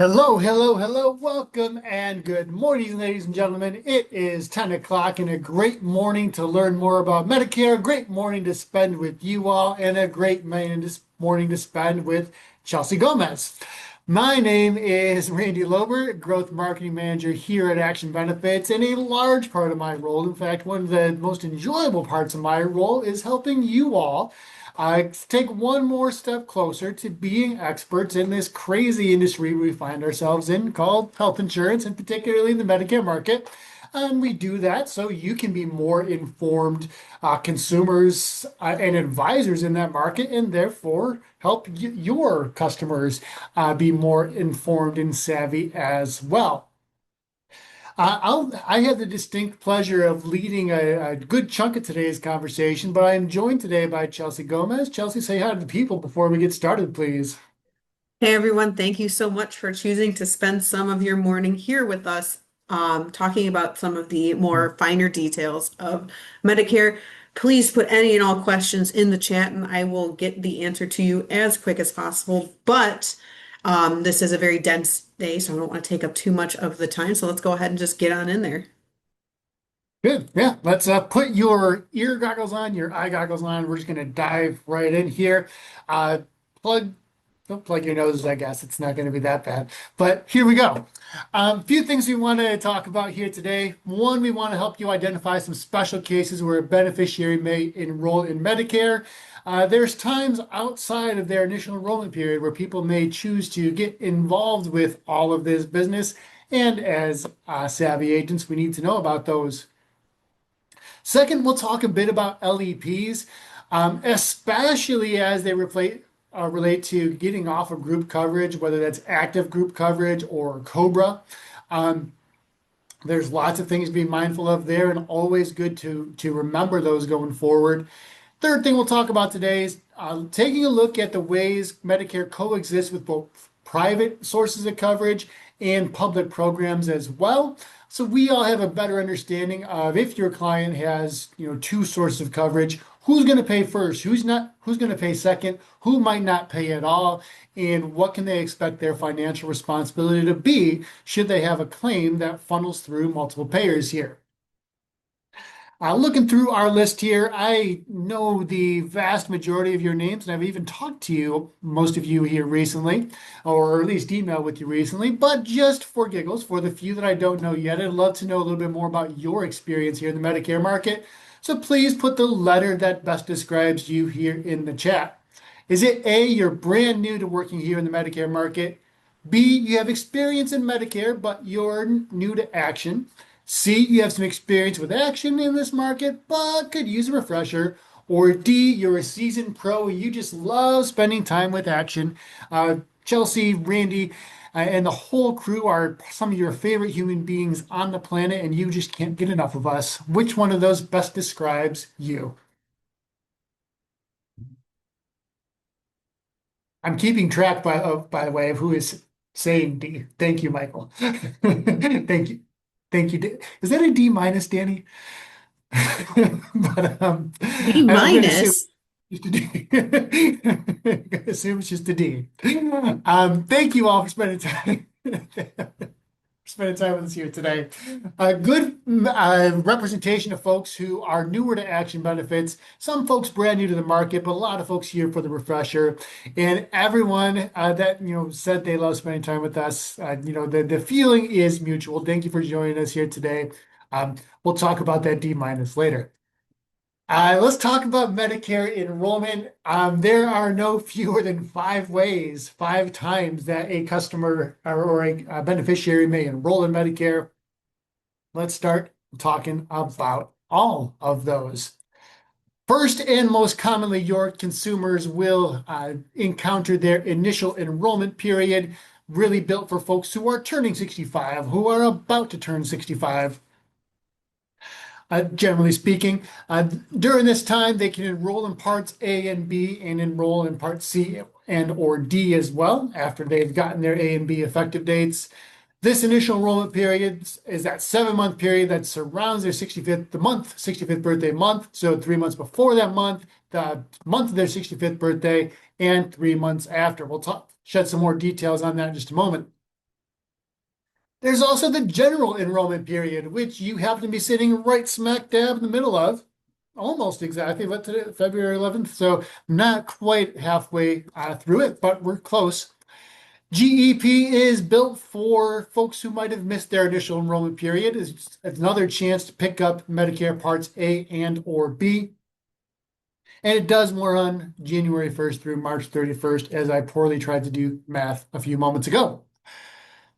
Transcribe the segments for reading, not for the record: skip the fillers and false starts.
Hello, hello, hello. Welcome and good morning, ladies and gentlemen. It is 10 o'clock and a great morning to learn more about Medicare, a great morning to spend with you all, and a great morning to spend with Chelsea Gomez. My name is Randy Lober, Growth Marketing Manager here at Action Benefits, and a large part of my role, in fact, one of the most enjoyable parts of my role is helping you all take one more step closer to being experts in this crazy industry we find ourselves in called health insurance, and particularly the Medicare market. And we do that so you can be more informed consumers and advisors in that market, and therefore help your customers be more informed and savvy as well. I have the distinct pleasure of leading a good chunk of today's conversation, but I am joined today by Chelsea Gomez. Chelsea, say hi to the people before we get started, please. Hey everyone, thank you so much for choosing to spend some of your morning here with us, talking about some of the more finer details of Medicare. Please put any and all questions in the chat and I will get the answer to you as quick as possible. But this is a very dense day, so I don't want to take up too much of the time. So let's go ahead and just get on in there. Good. Yeah. Let's put your ear goggles on, your eye goggles on. We're just going to dive right in here. Uh, plug, don't plug your noses, I guess. It's not going to be that bad. But here we go. A few things we want to talk about here today. One, we want to help you identify some special cases where a beneficiary may enroll in Medicare. There's times outside of their initial enrollment period where people may choose to get involved with all of this business. And as savvy agents, we need to know about those. Second, we'll talk a bit about LEPs, especially as they relate to getting off of group coverage, whether that's active group coverage or cobra. Um, there's lots of things to be mindful of there, and always good to remember those going forward. Third thing we'll talk about today is taking a look at the ways Medicare coexists with both private sources of coverage and public programs as well. So we all have a better understanding of if your client has, two sources of coverage, who's going to pay first, who's going to pay second, who might not pay at all, and what can they expect their financial responsibility to be should they have a claim that funnels through multiple payers here. Looking through our list here, I know the vast majority of your names, and I've even talked to you, most of you here recently, or at least emailed with you recently. But just for giggles, for the few that I don't know yet, I'd love to know a little bit more about your experience here in the Medicare market. So please put the letter that best describes you here in the chat. Is it A, you're brand new to working here in the Medicare market? B, you have experience in Medicare, but you're new to Action? C, you have some experience with Action in this market, but could use a refresher. Or D, you're a seasoned pro, you just love spending time with Action. Chelsea, Randy, and the whole crew are some of your favorite human beings on the planet, and you just can't get enough of us. Which one of those best describes you? I'm keeping track by the way, of who is saying D. Thank you, Michael. Thank you. Thank you. Is that a D minus, Danny? But B I'm going to assume minus. it's just a D. I'm going to assume it's just a D. Thank you all for spending time with us here today. A good representation of folks who are newer to Action Benefits. Some folks brand new to the market, but a lot of folks here for the refresher. And everyone that said they love spending time with us. The feeling is mutual. Thank you for joining us here today. We'll talk about that D minus later. Let's talk about Medicare enrollment. There are no fewer than 5 ways, 5 times that a customer or a beneficiary may enroll in Medicare. Let's start talking about all of those. First and most commonly, your consumers will encounter their initial enrollment period, really built for folks who are turning 65, who are about to turn 65. Generally speaking. During this time, they can enroll in parts A and B and enroll in part C and or D as well after they've gotten their A and B effective dates. This initial enrollment period is that 7-month period that surrounds their 65th birthday month. So 3 months before that month, the month of their 65th birthday, and 3 months after. We'll shed some more details on that in just a moment. There's also the general enrollment period, which you happen to be sitting right smack dab in the middle of, almost exactly, but today, February 11th, so not quite halfway through it, but we're close. GEP is built for folks who might have missed their initial enrollment period. It's another chance to pick up Medicare Parts A and or B. And it does run January 1st through March 31st, as I poorly tried to do math a few moments ago.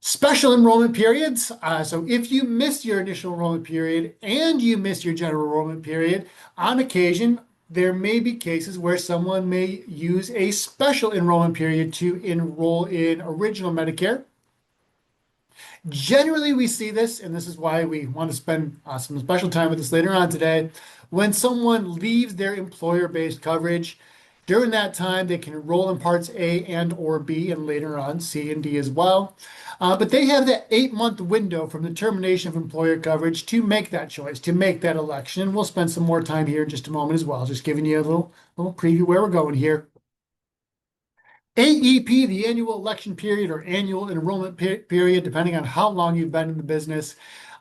Special enrollment periods. So if you missed your initial enrollment period and you missed your general enrollment period, on occasion, there may be cases where someone may use a special enrollment period to enroll in original Medicare. Generally, we see this, and this is why we want to spend some special time with this later on today. When someone leaves their employer-based coverage, during that time, they can enroll in Parts A and or B, and later on C and D as well. But they have that 8-month window from the termination of employer coverage to make that choice, to make that election. And we'll spend some more time here in just a moment as well, just giving you a little preview where we're going here. AEP, the annual election period or annual enrollment period, depending on how long you've been in the business,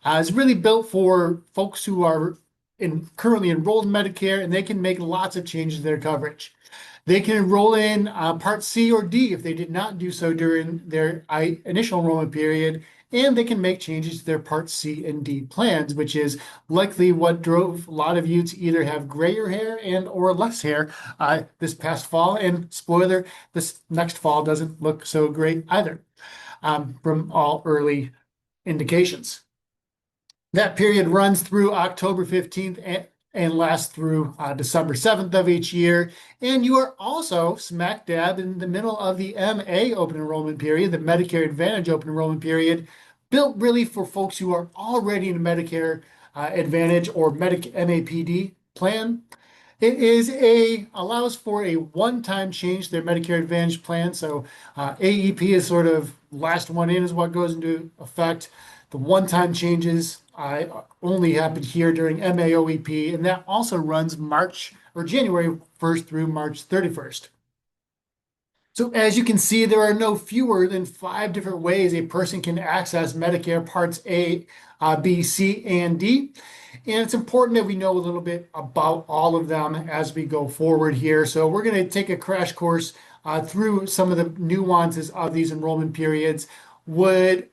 is really built for folks who are currently enrolled in Medicare, and they can make lots of changes to their coverage. They can enroll in Part C or D if they did not do so during their initial enrollment period, and they can make changes to their Part C and D plans, which is likely what drove a lot of you to either have grayer hair and or less hair this past fall. And spoiler, this next fall doesn't look so great either from all early indications. That period runs through October 15th and lasts through December 7th of each year. And you are also smack dab in the middle of the MA open enrollment period, the Medicare Advantage open enrollment period, built really for folks who are already in a Medicare Advantage or MAPD plan. It allows for a one-time change to their Medicare Advantage plan. So AEP is sort of last one in is what goes into effect. The one-time changes only happened here during MAOEP, and that also runs March or January 1st through March 31st. So as you can see, there are no fewer than 5 different ways a person can access Medicare Parts A, B, C, and D. And it's important that we know a little bit about all of them as we go forward here. So we're going to take a crash course through some of the nuances of these enrollment periods. But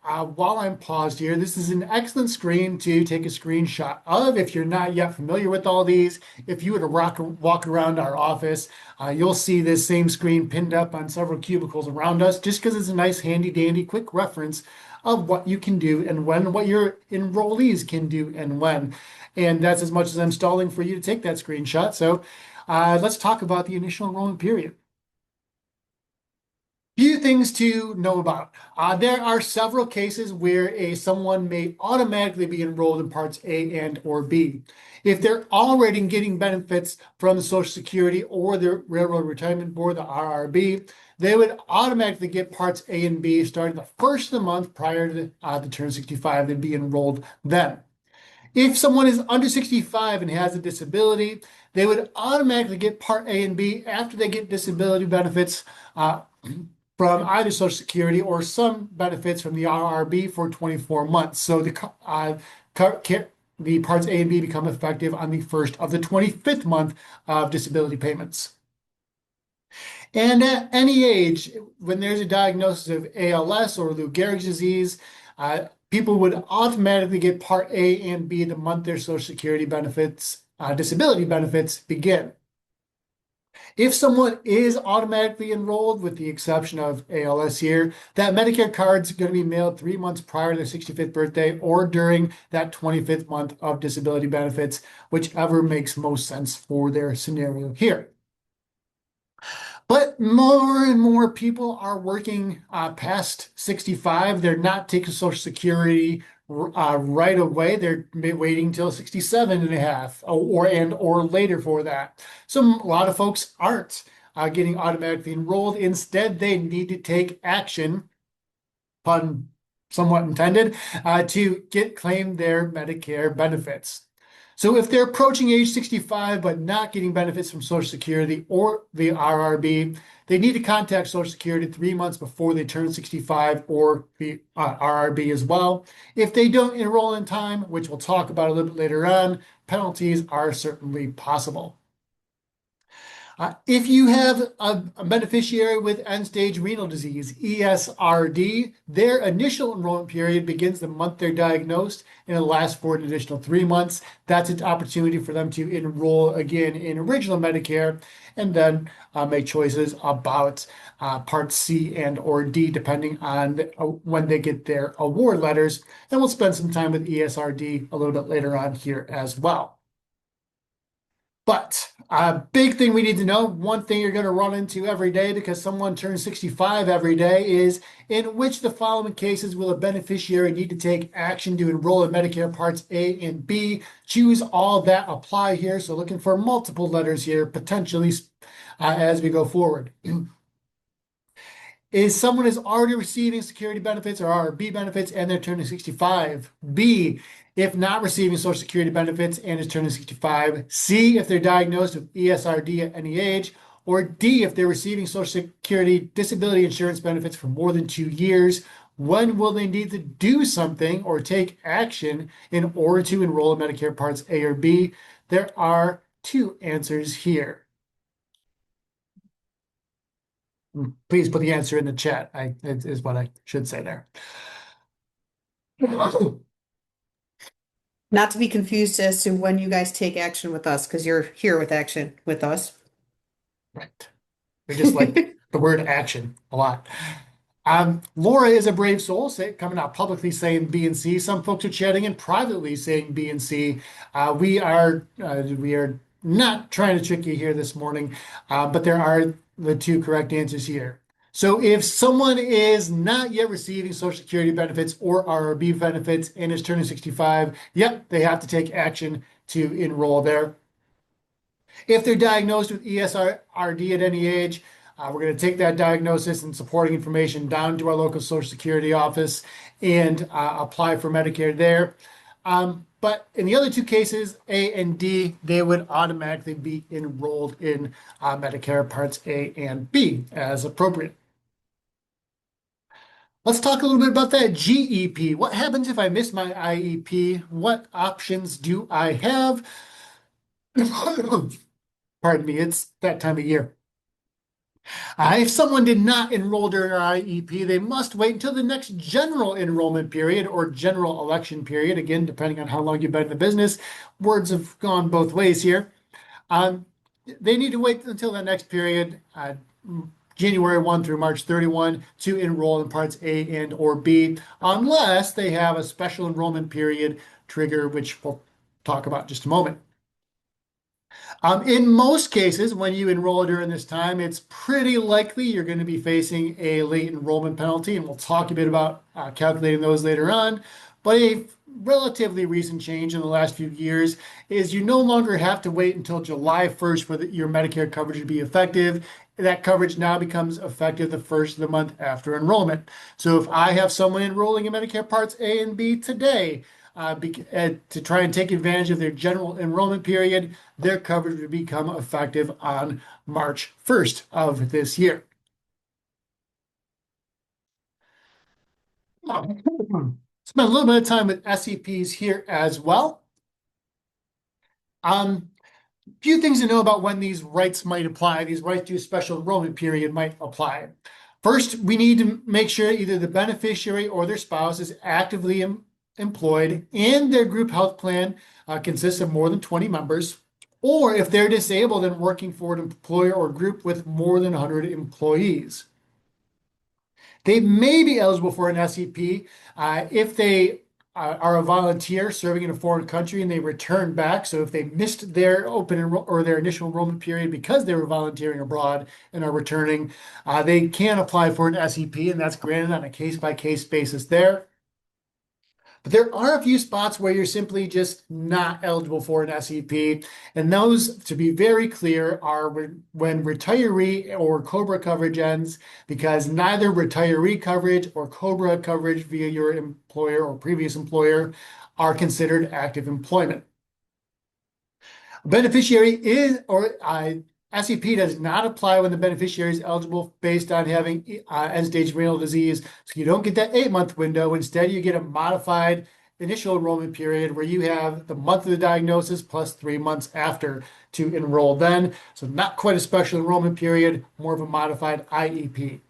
while I'm paused here, this is an excellent screen to take a screenshot of. If you're not yet familiar with all these, if you were to walk around our office, you'll see this same screen pinned up on several cubicles around us, just because it's a nice handy dandy quick reference of what you can do and when, what your enrollees can do and when. And that's as much as I'm stalling for you to take that screenshot. So let's talk about the initial enrollment period. Few things to know about. There are several cases where someone may automatically be enrolled in Parts A and or B. If they're already getting benefits from the Social Security or the Railroad Retirement Board, the RRB, they would automatically get Parts A and B starting the first of the month prior to the turn 65. They'd be enrolled then. If someone is under 65 and has a disability, they would automatically get Part A and B after they get disability benefits from either Social Security or some benefits from the RRB for 24 months. So the Parts A and B become effective on the first of the 25th month of disability payments. And at any age, when there's a diagnosis of ALS or Lou Gehrig's disease, people would automatically get Part A and B the month their Social Security benefits, disability benefits begin. If someone is automatically enrolled, with the exception of ALS here, that Medicare card's going to be mailed 3 months prior to their 65th birthday or during that 25th month of disability benefits, whichever makes most sense for their scenario here. But more and more people are working past 65. They're not taking Social Security right away. They're waiting till 67 and a half or later for that. So a lot of folks aren't getting automatically enrolled. Instead, they need to take action, pun somewhat intended, to claim their Medicare benefits. So if they're approaching age 65 but not getting benefits from Social Security or the RRB, they need to contact Social Security 3 months before they turn 65 or the RRB as well. If they don't enroll in time, which we'll talk about a little bit later on, penalties are certainly possible. If you have a beneficiary with end-stage renal disease, ESRD, their initial enrollment period begins the month they're diagnosed and it lasts for an additional 3 months. That's an opportunity for them to enroll again in original Medicare and then make choices about Part C and or D, depending on when they get their award letters. And we'll spend some time with ESRD a little bit later on here as well. But a big thing we need to know, one thing you're going to run into every day because someone turns 65 every day is in which the following cases will a beneficiary need to take action to enroll in Medicare Parts A and B? Choose all that apply here. So looking for multiple letters here, potentially as we go forward. Is someone is already receiving security benefits or RRB benefits and they're turning 65. B, if not receiving Social Security benefits and is turning 65. C, if they're diagnosed with ESRD at any age. Or D, if they're receiving Social Security disability insurance benefits for more than 2 years. When will they need to do something or take action in order to enroll in Medicare Parts A or B? There are two answers here. Please put the answer in the chat. Is what I should say there. Not to be confused as to when you guys take action with us, because you're here with action with us. Right. We just like the word action a lot. Laura is a brave soul, coming out publicly saying B and C. Some folks are chatting in privately saying B and C. We are not trying to trick you here this morning, but there are the two correct answers here. So if someone is not yet receiving Social Security benefits or RRB benefits and is turning 65, yep, they have to take action to enroll there. If they're diagnosed with ESRD at any age, we're going to take that diagnosis and supporting information down to our local Social Security office and apply for Medicare there. But in the other two cases, A and D, they would automatically be enrolled in Medicare Parts A and B as appropriate. Let's talk a little bit about that GEP. What happens if I miss my IEP? What options do I have? Pardon me, it's that time of year. If someone did not enroll during our IEP, they must wait until the next general enrollment period or general election period. Again, depending on how long you've been in the business, words have gone both ways here. They need to wait until that next period, January 1 through March 31, to enroll in Parts A and or B, unless they have a special enrollment period trigger, which we'll talk about in just a moment. In most cases, when you enroll during this time, it's pretty likely you're going to be facing a late enrollment penalty, and we'll talk a bit about calculating those later on. But a relatively recent change in the last few years is you no longer have to wait until July 1st for your Medicare coverage to be effective. That coverage now becomes effective the first of the month after enrollment. So if I have someone enrolling in Medicare Parts A and B today, to try and take advantage of their general enrollment period, their coverage would become effective on March 1st of this year. Spend a little bit of time with SEPs here as well. Few things to know about when these rights might apply. These rights to a special enrollment period might apply. First, we need to make sure either the beneficiary or their spouse is actively employed and their group health plan consists of more than 20 members, or if they're disabled and working for an employer or group with more than 100 employees. They may be eligible for an SEP if they are a volunteer serving in a foreign country and they return back. So if they missed their or their initial enrollment period because they were volunteering abroad and are returning, they can apply for an SEP, and that's granted on a case-by-case basis there. But there are a few spots where you're simply just not eligible for an SEP. And those, to be very clear, are when retiree or cobra coverage ends, because neither retiree coverage or cobra coverage via your employer or previous employer are considered active employment. Beneficiary is, or SEP does not apply when the beneficiary is eligible based on having end-stage renal disease. So you don't get that 8-month window. Instead, you get a modified initial enrollment period where you have the month of the diagnosis plus 3 months after to enroll then. So not quite a special enrollment period, more of a modified IEP.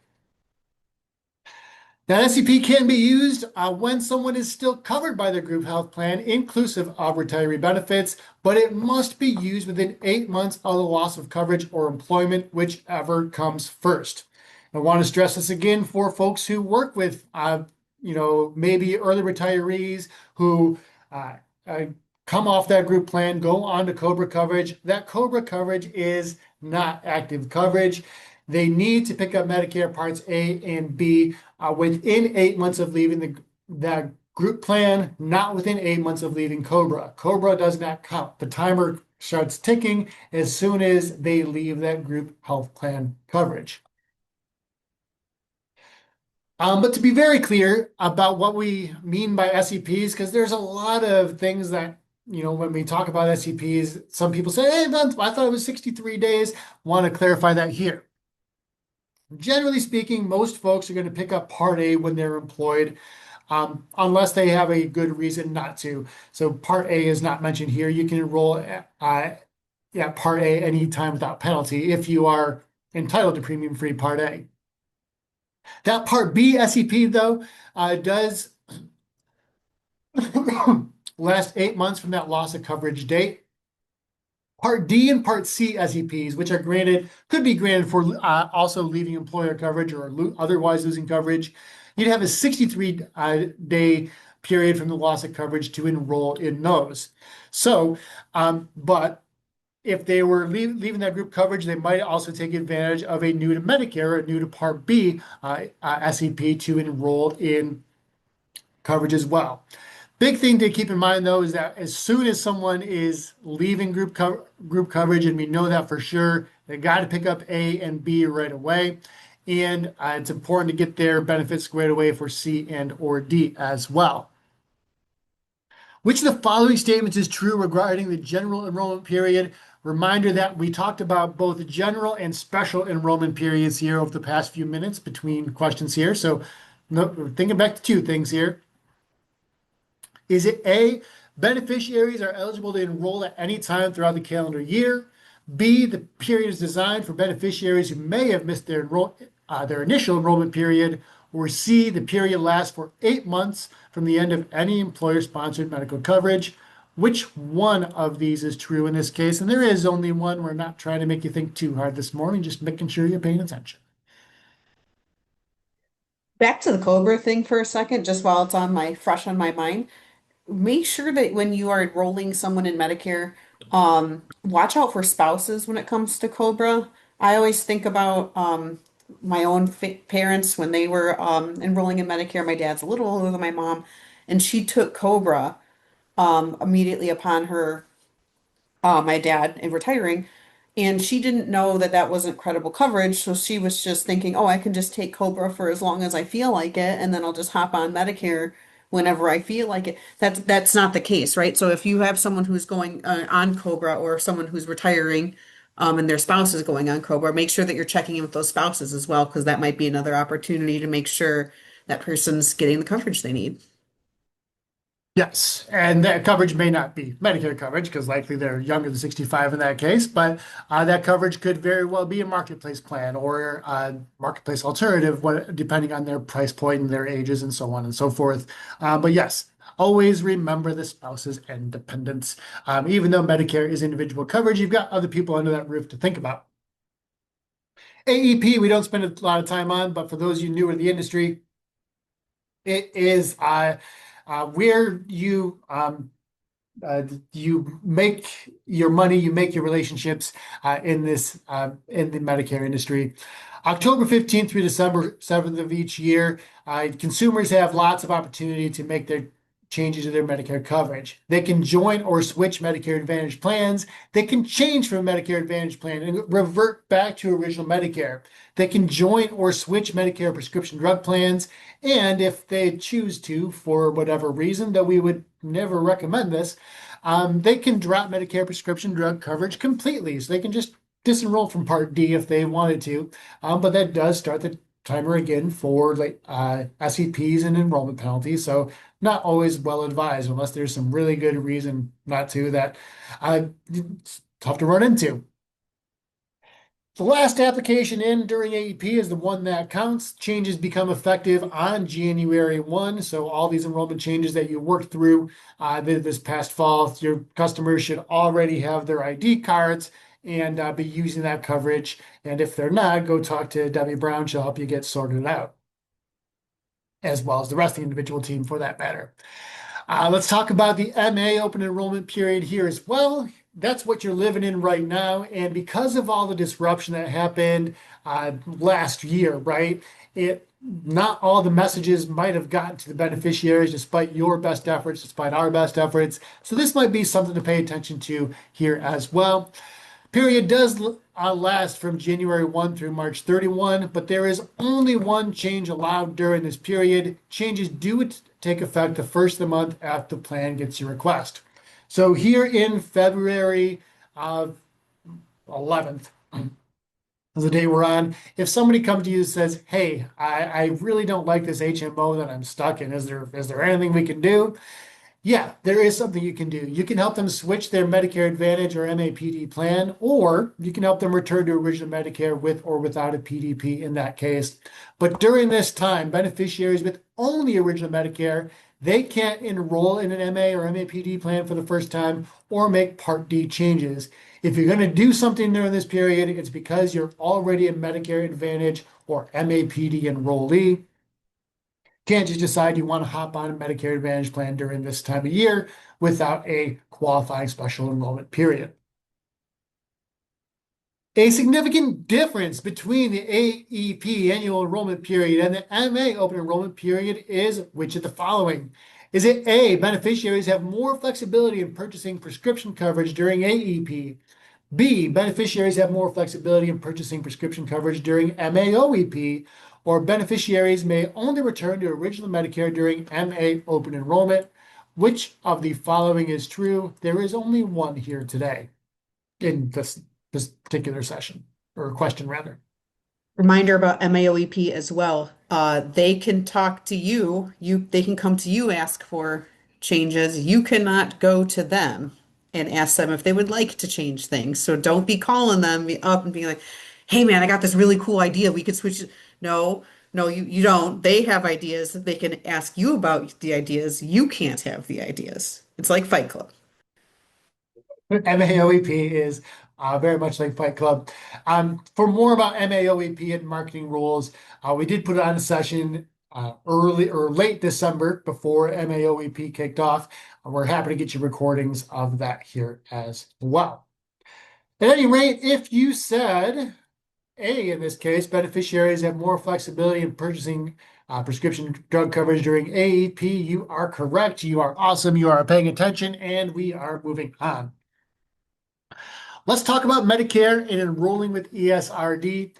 Now, SEP can be used when someone is still covered by their group health plan, inclusive of retiree benefits, but it must be used within 8 months of the loss of coverage or employment, whichever comes first. I want to stress this again for folks who work with, maybe early retirees who uh, come off that group plan, go on to COBRA coverage. That COBRA coverage is not active coverage. They need to pick up Medicare Parts A and B within 8 months of leaving that group plan, not within 8 months of leaving COBRA. COBRA does not count. The timer starts ticking as soon as they leave that group health plan coverage. But to be very clear about what we mean by SEPs, because there's a lot of things that, when we talk about SEPs, some people say, hey, I thought it was 63 days. Want to clarify that here. Generally speaking, most folks are going to pick up Part A when they're employed, unless they have a good reason not to. So Part A is not mentioned here. You can enroll Part A anytime without penalty if you are entitled to premium-free Part A. That Part B SEP, though, does last 8 months from that loss of coverage date. Part D and Part C SEPs, which are could be granted for also leaving employer coverage or otherwise losing coverage. You'd have a 63-day period from the loss of coverage to enroll in those. So, but if they were leaving that group coverage, they might also take advantage of a new to Medicare or new to Part B SEP to enroll in coverage as well. Big thing to keep in mind, though, is that as soon as someone is leaving group coverage, and we know that for sure, they got to pick up A and B right away. And it's important to get their benefits squared away for C and or D as well. Which of the following statements is true regarding the general enrollment period? Reminder that we talked about both general and special enrollment periods here over the past few minutes between questions here. So thinking back to two things here. Is it A, beneficiaries are eligible to enroll at any time throughout the calendar year? B, the period is designed for beneficiaries who may have missed their initial enrollment period? Or C, the period lasts for 8 months from the end of any employer-sponsored medical coverage? Which one of these is true in this case? And there is only one. We're not trying to make you think too hard this morning, just making sure you're paying attention. Back to the Cobra thing for a second, just while it's fresh on my mind. Make sure that when you are enrolling someone in Medicare, watch out for spouses when it comes to Cobra. I always think about my own parents when they were enrolling in Medicare. My dad's a little older than my mom, and she took Cobra immediately upon my dad in retiring. And she didn't know that that wasn't credible coverage. So she was just thinking, oh, I can just take Cobra for as long as I feel like it. And then I'll just hop on Medicare whenever I feel like it. That's not the case, right? So if you have someone who's going on Cobra or someone who's retiring and their spouse is going on Cobra, make sure that you're checking in with those spouses as well, because that might be another opportunity to make sure that person's getting the coverage they need. Yes, and that coverage may not be Medicare coverage because likely they're younger than 65 in that case, but that coverage could very well be a marketplace plan or a marketplace alternative, depending on their price point and their ages and so on and so forth. But yes, always remember the spouse's independence. Even though Medicare is individual coverage, you've got other people under that roof to think about. AEP, we don't spend a lot of time on, but for those of you newer to the industry, it is where you make your money, you make your relationships in the Medicare industry. October 15th through December 7th of each year, consumers have lots of opportunity to make their changes to their Medicare coverage. They can join or switch Medicare Advantage plans. They can change from a Medicare Advantage plan and revert back to original Medicare. They can join or switch Medicare prescription drug plans. And if they choose to, for whatever reason, though we would never recommend this, they can drop Medicare prescription drug coverage completely. So they can just disenroll from Part D if they wanted to. But that does start the timer again for like SEPs and enrollment penalties. So not always well advised unless there's some really good reason not to that it's tough to run into. The last application in during AEP is the one that counts. Changes become effective on January 1. So all these enrollment changes that you worked through this past fall, your customers should already have their ID cards and be using that coverage. And if they're not, go talk to Debbie Brown. She'll help you get sorted out, as well as the rest of the individual team for that matter. Let's talk about the MA open enrollment period here as well. That's what you're living in right now. And because of all the disruption that happened last year, right? Not all the messages might have gotten to the beneficiaries despite your best efforts, despite our best efforts. So this might be something to pay attention to here as well. Period does last from January 1 through March 31, but there is only one change allowed during this period. Changes do take effect the first of the month after the plan gets your request. So here in February 11th, is the day we're on. If somebody comes to you and says, "Hey, I really don't like this HMO that I'm stuck in. Is there anything we can do?" Yeah, there is something you can do. You can help them switch their Medicare Advantage or MAPD plan, or you can help them return to original Medicare with or without a PDP in that case. But during this time, beneficiaries with only original Medicare, they can't enroll in an MA or MAPD plan for the first time or make Part D changes. If you're going to do something during this period, it's because you're already a Medicare Advantage or MAPD enrollee. Can't just decide you want to hop on a Medicare Advantage plan during this time of year without a qualifying special enrollment period. A significant difference between the AEP annual enrollment period and the MA open enrollment period is which of the following? Is it A, beneficiaries have more flexibility in purchasing prescription coverage during AEP? B, beneficiaries have more flexibility in purchasing prescription coverage during MAOEP, or beneficiaries may only return to original Medicare during MA open enrollment. Which of the following is true? There is only one here today in this particular session, or question rather. Reminder about MAOEP as well. They can talk to you. They can come to you, ask for changes. You cannot go to them and ask them if they would like to change things. So don't be calling them up and being like, "Hey man, I got this really cool idea. We could switch it." No, no, you don't. They have ideas. They can ask you about the ideas. You can't have the ideas. It's like Fight Club. MAOEP is very much like Fight Club. For more about MAOEP and marketing rules, we did put on a session early or late December before MAOEP kicked off. We're happy to get you recordings of that here as well. At any rate, if you said A, in this case, beneficiaries have more flexibility in purchasing prescription drug coverage during AEP, you are correct. You are awesome. You are paying attention, and we are moving on. Let's talk about Medicare and enrolling with ESRD.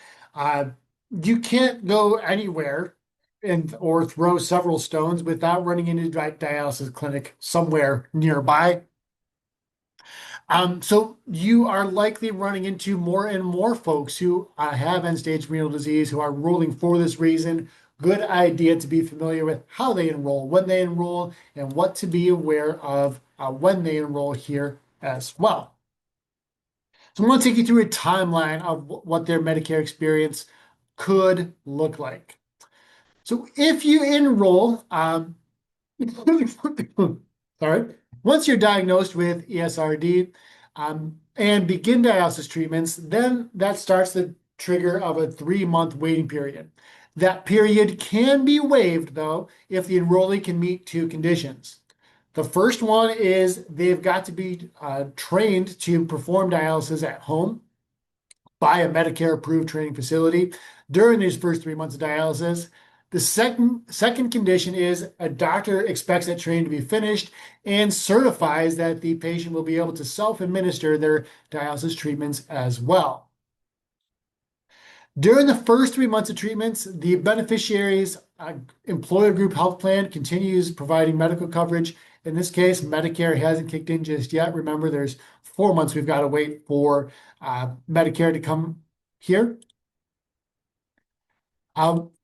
You can't go anywhere or throw several stones without running into a dialysis clinic somewhere nearby. So you are likely running into more and more folks who have end-stage renal disease who are enrolling for this reason. Good idea to be familiar with how they enroll, when they enroll, and what to be aware of when they enroll here as well. So I'm going to take you through a timeline of what their Medicare experience could look like. So if you enroll, sorry, once you're diagnosed with ESRD and begin dialysis treatments, then that starts the trigger of a 3-month waiting period. That period can be waived, though, if the enrollee can meet two conditions. The first one is they've got to be trained to perform dialysis at home by a Medicare-approved training facility during these first 3 months of dialysis. The second condition is a doctor expects that training to be finished and certifies that the patient will be able to self-administer their dialysis treatments as well. During the first 3 months of treatments, the beneficiary's employer group health plan continues providing medical coverage In this case, Medicare hasn't kicked in just yet. Remember, there's 4 months we've got to wait for Medicare to come here.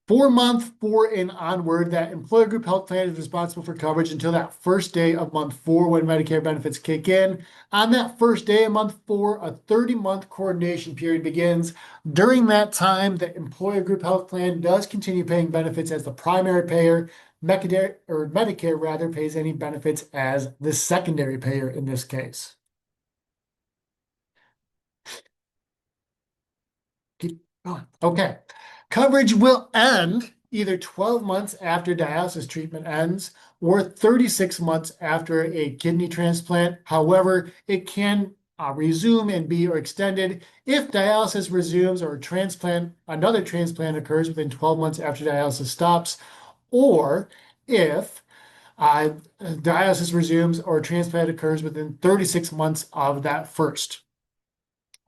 4 month 4 and onward, that employer group health plan is responsible for coverage until that first day of month 4 when Medicare benefits kick in. On that first day of month 4, a 30-month coordination period begins. During that time, the employer group health plan does continue paying benefits as the primary payer. Medicare rather pays any benefits as the secondary payer in this case. Keep going. Okay. Coverage will end either 12 months after dialysis treatment ends or 36 months after a kidney transplant. However, it can resume and be extended if dialysis resumes or another transplant occurs within 12 months after dialysis stops, or if dialysis resumes or transplant occurs within 36 months of that first.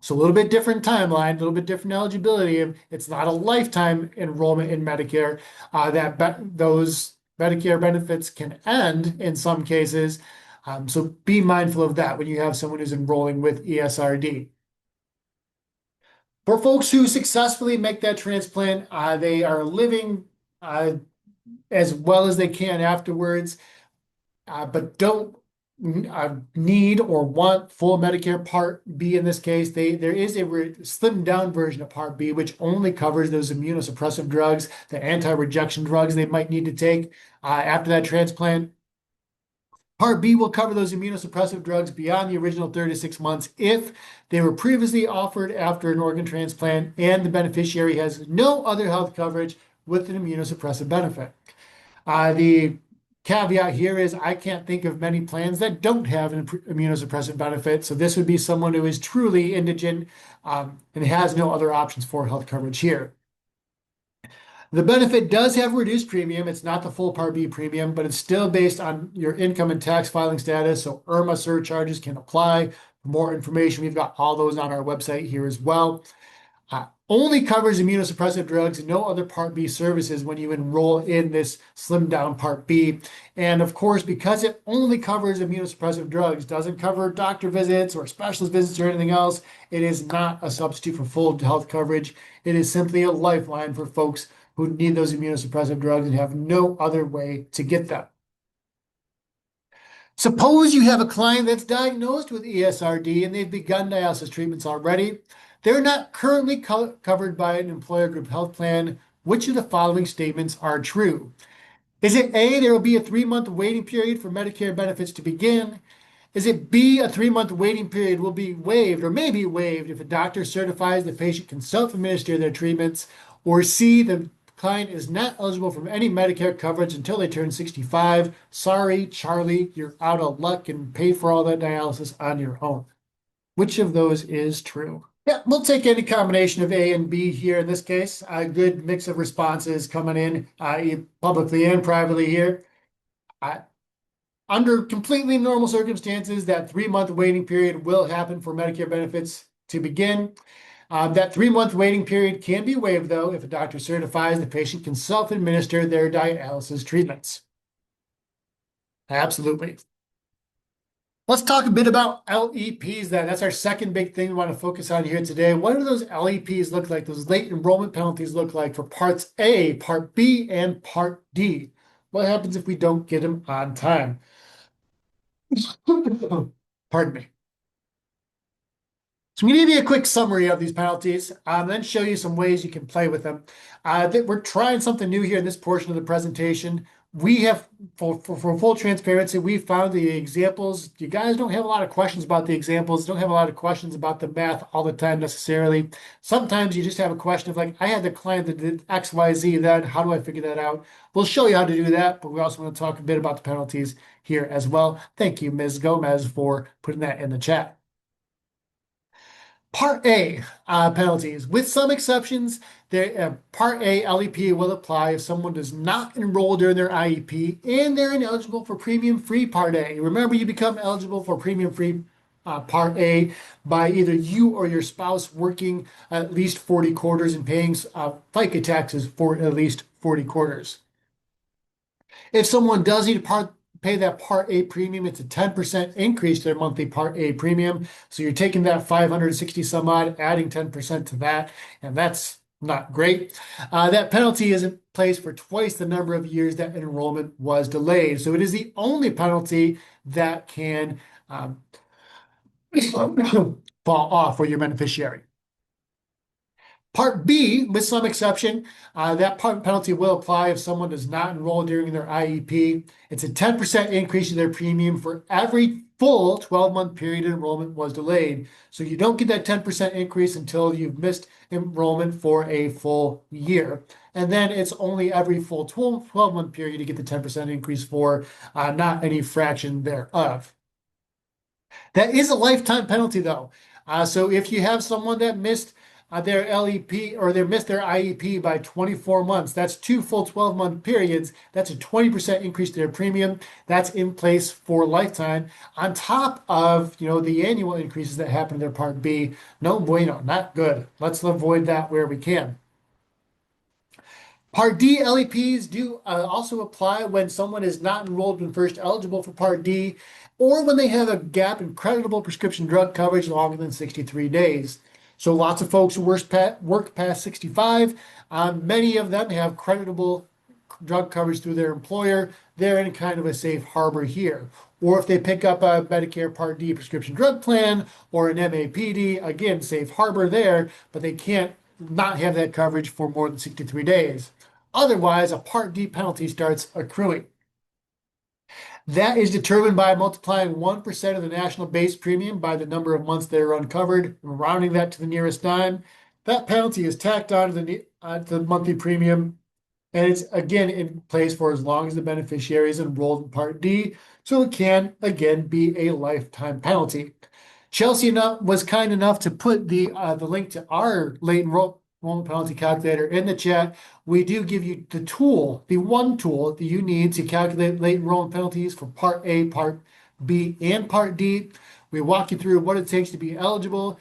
So a little bit different timeline, a little bit different eligibility. It's not a lifetime enrollment in Medicare. Those Medicare benefits can end in some cases. So be mindful of that when you have someone who's enrolling with ESRD. For folks who successfully make that transplant, they are living as well as they can afterwards, but don't need or want full Medicare Part B in this case. There is a slimmed down version of Part B, which only covers those immunosuppressive drugs, the anti-rejection drugs they might need to take after that transplant. Part B will cover those immunosuppressive drugs beyond the original 36 months if they were previously offered after an organ transplant and the beneficiary has no other health coverage with an immunosuppressive benefit. The caveat here is I can't think of many plans that don't have an immunosuppressive benefit. So this would be someone who is truly indigent and has no other options for health coverage here. The benefit does have a reduced premium. It's not the full Part B premium, but it's still based on your income and tax filing status. So IRMA surcharges can apply. For more information, we've got all those on our website here as well. Only covers immunosuppressive drugs and no other Part B services when you enroll in this slimmed down Part B. And of course, because it only covers immunosuppressive drugs, doesn't cover doctor visits or specialist visits or anything else, it is not a substitute for full health coverage. It is simply a lifeline for folks who need those immunosuppressive drugs and have no other way to get them. Suppose you have a client that's diagnosed with ESRD and they've begun dialysis treatments already. They're not currently covered by an employer group health plan. Which of the following statements are true? Is it A, there will be a 3-month waiting period for Medicare benefits to begin? Is it B, a 3-month waiting period will be waived or may be waived if a doctor certifies the patient can self-administer their treatments? Or C, the client is not eligible for any Medicare coverage until they turn 65. Sorry, Charlie, you're out of luck and pay for all that dialysis on your own. Which of those is true? Yeah, we'll take any combination of A and B here in this case. A good mix of responses coming in publicly and privately here. Under completely normal circumstances, that 3-month waiting period will happen for Medicare benefits to begin. That 3-month waiting period can be waived, though, if a doctor certifies the patient can self-administer their dialysis treatments. Absolutely. Let's talk a bit about LEPs then. That's our second big thing we want to focus on here today. What do those LEPs look like, those late enrollment penalties look like for Parts A, Part B, and Part D? What happens if we don't get them on time? Pardon me. So I'm going to give you a quick summary of these penalties, then show you some ways you can play with them. We're trying something new here in this portion of the presentation. We have, for full transparency, we found the examples. You guys don't have a lot of questions about the examples, don't have a lot of questions about the math all the time necessarily. Sometimes you just have a question of like, I had the client that did X, Y, Z, then how do I figure that out? We'll show you how to do that, but we also want to talk a bit about the penalties here as well. Thank you, Ms. Gomez, for putting that in the chat. Part A penalties. With some exceptions, Part A LEP will apply if someone does not enroll during their IEP and they're ineligible for premium-free Part A. Remember, you become eligible for premium-free Part A by either you or your spouse working at least 40 quarters and paying FICA taxes for at least 40 quarters. If someone does need a Part pay that Part A premium, it's a 10% increase to their monthly Part A premium. So you're taking that 560 some odd, adding 10% to that, and that's not great. That penalty is in place for twice the number of years that enrollment was delayed. So it is the only penalty that can fall off for your beneficiary. Part B, with some exception, that part penalty will apply if someone does not enroll during their IEP. It's a 10% increase in their premium for every full 12-month period enrollment was delayed. So you don't get that 10% increase until you've missed enrollment for a full year. And then it's only every full 12-month period you get the 10% increase for, not any fraction thereof. That is a lifetime penalty, though. So if you have someone that missed their LEP or they missed their IEP by 24 months, that's two full 12-month periods. That's a 20% increase to their premium. That's in place for lifetime. On top of, the annual increases that happen in their Part B. No bueno, not good. Let's avoid that where we can. Part D LEPs do also apply when someone is not enrolled when first eligible for Part D, or when they have a gap in creditable prescription drug coverage longer than 63 days. So lots of folks who work past 65, many of them have creditable drug coverage through their employer. They're in kind of a safe harbor here. Or if they pick up a Medicare Part D prescription drug plan or an MAPD, again, safe harbor there, but they can't not have that coverage for more than 63 days. Otherwise, a Part D penalty starts accruing. That is determined by multiplying 1% of the national base premium by the number of months that are uncovered, and rounding that to the nearest dime. That penalty is tacked on to the monthly premium, and it's again in place for as long as the beneficiary is enrolled in Part D, so it can again be a lifetime penalty. Chelsea was kind enough to put the link to our late enrollment penalty calculator in the chat. We do give you the tool, the one tool that you need to calculate late enrollment penalties for Part A, Part B, and Part D. We walk you through what it takes to be eligible.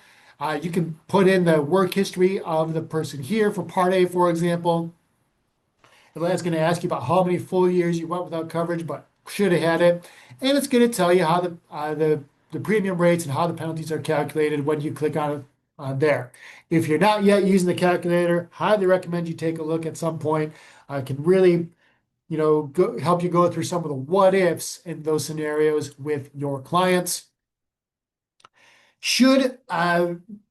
You can put in the work history of the person here for Part A, for example. It's going to ask you about how many full years you went without coverage, but should have had it. And it's going to tell you how the premium rates and how the penalties are calculated when you click on it there. If you're not yet using the calculator, highly recommend you take a look at some point. It can really, help you go through some of the what ifs in those scenarios with your clients. Should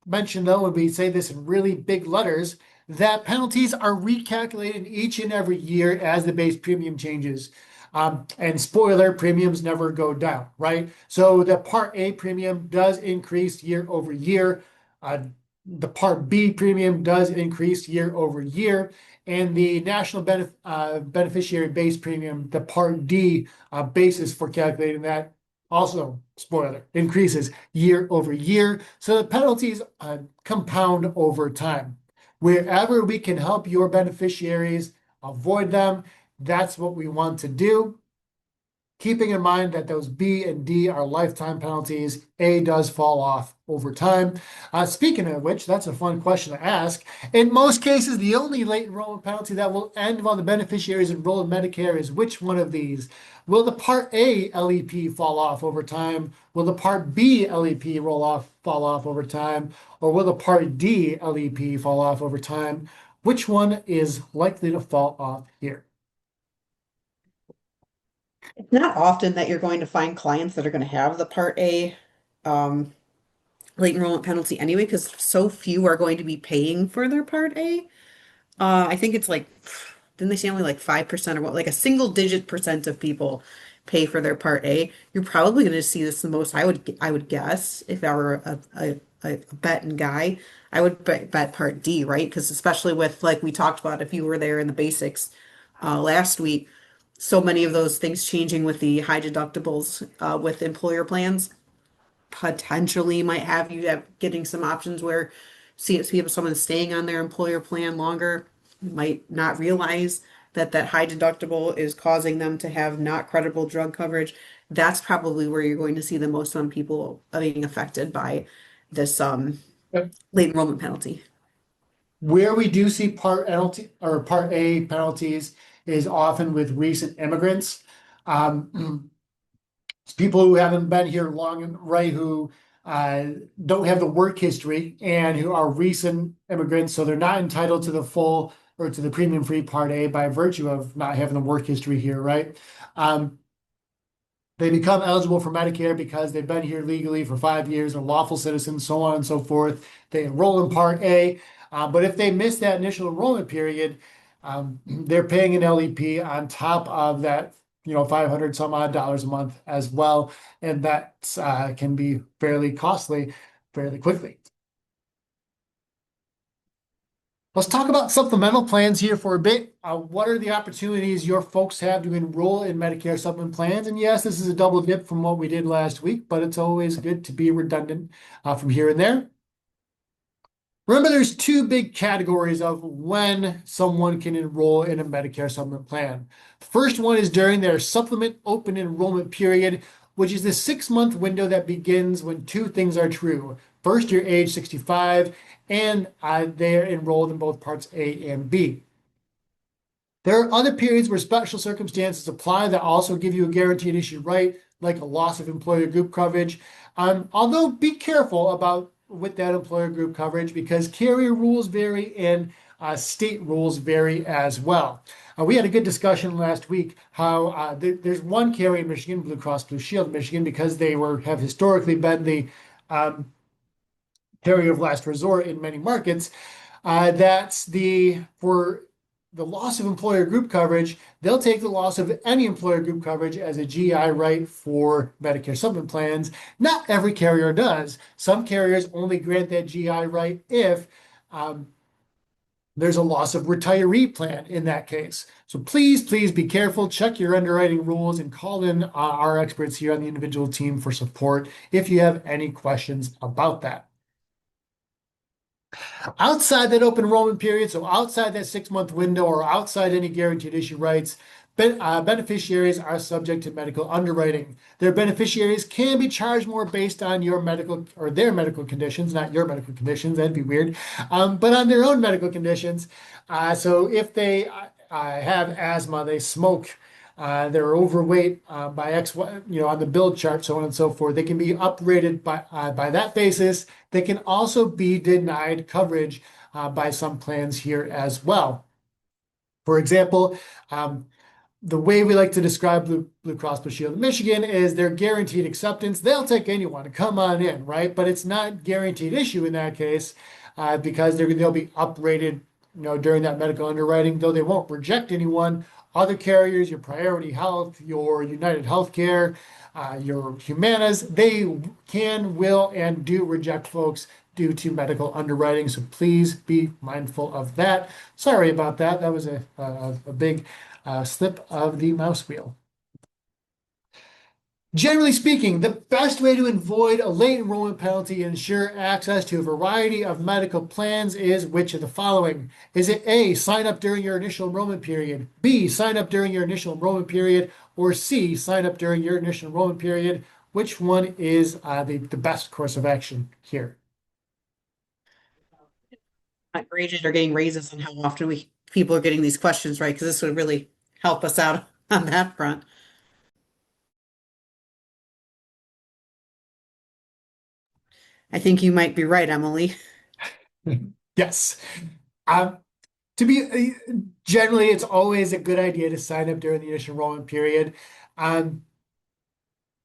mention though, when we say this in really big letters, that penalties are recalculated each and every year as the base premium changes. And spoiler, premiums never go down, right? So the Part A premium does increase year over year. The Part B premium does increase year over year. And the national beneficiary base premium, the Part D basis for calculating that, also, spoiler, increases year over year. So the penalties compound over time. Wherever we can help your beneficiaries avoid them, that's what we want to do. Keeping in mind that those B and D are lifetime penalties, A does fall off over time. Speaking of which, that's a fun question to ask. In most cases, the only late enrollment penalty that will end while the beneficiary is enrolled in Medicare is which one of these? Will the Part A LEP fall off over time? Will the Part B LEP fall off over time? Or will the Part D LEP fall off over time? Which one is likely to fall off here? It's not often that you're going to find clients that are going to have the Part A um, late enrollment penalty anyway, because so few are going to be paying for their Part A. I think it's like, didn't they say only like 5% or what, like a single digit percent of people pay for their Part A. You're probably going to see this the most, I would guess, if I were a betting guy, I would bet Part D, right? Because especially with, like we talked about, if you were there in the basics last week, so many of those things changing with the high deductibles with employer plans potentially might have you getting some options where see if someone's staying on their employer plan longer, might not realize that that high deductible is causing them to have not credible drug coverage. That's probably where you're going to see the most on people being affected by this late enrollment penalty. Where we do see Part A penalties is often with recent immigrants. It's people who haven't been here long, right, who uh, don't have the work history and who are recent immigrants, so they're not entitled to the full or to the premium free Part A by virtue of not having the work history here, right? Um, they become eligible for Medicare because they've been here legally for 5 years, are lawful citizens, so on and so forth. They enroll in Part A, but if they miss that initial enrollment period, they're paying an LEP on top of that, 500 some odd dollars a month as well, and that can be fairly costly fairly quickly. Let's talk about supplemental plans here for a bit. What are the opportunities your folks have to enroll in Medicare supplement plans? And yes, this is a double dip from what we did last week, but it's always good to be redundant from here and there. Remember, there's two big categories of when someone can enroll in a Medicare supplement plan. The first one is during their supplement open enrollment period, which is the 6-month window that begins when two things are true. First, you're age 65, and they're enrolled in both parts A and B. There are other periods where special circumstances apply that also give you a guaranteed issue right, like a loss of employer group coverage. Although be careful about with that employer group coverage because carrier rules vary and state rules vary as well. We had a good discussion last week how there's one carrier in Michigan, Blue Cross Blue Shield of Michigan, because they have historically been the carrier of last resort in many markets. That's for the loss of employer group coverage, they'll take the loss of any employer group coverage as a GI right for Medicare supplement plans. Not every carrier does. Some carriers only grant that GI right if there's a loss of retiree plan in that case. So please, please be careful, check your underwriting rules, and call in our experts here on the individual team for support if you have any questions about that. Outside that open enrollment period, so outside that 6-month window or outside any guaranteed issue rights, beneficiaries are subject to medical underwriting. Their beneficiaries can be charged more based on your medical or their medical conditions, not your medical conditions, that'd be weird, but on their own medical conditions. So if they have asthma, they smoke, they're overweight by X, on the build chart, so on and so forth. They can be uprated by that basis. They can also be denied coverage by some plans here as well. For example, the way we like to describe Blue Cross Blue Shield of Michigan is they're guaranteed acceptance. They'll take anyone to come on in, right? But it's not guaranteed issue in that case because they'll be uprated, during that medical underwriting, though they won't reject anyone. Other carriers, your Priority Health, your United Healthcare, your Humanas, they can, will, and do reject folks due to medical underwriting. So please be mindful of that. Sorry about that. That was a big slip of the mouse wheel. Generally speaking, the best way to avoid a late enrollment penalty and ensure access to a variety of medical plans is which of the following? Is it A, sign up during your initial enrollment period, B, sign up during your initial enrollment period, or C, sign up during your initial enrollment period? Which one is the best course of action here? Graded or getting raises on how often people are getting these questions right, because this would really help us out on that front. I think you might be right, Emily. Yes. Um, to be generally, it's always a good idea to sign up during the initial enrollment period.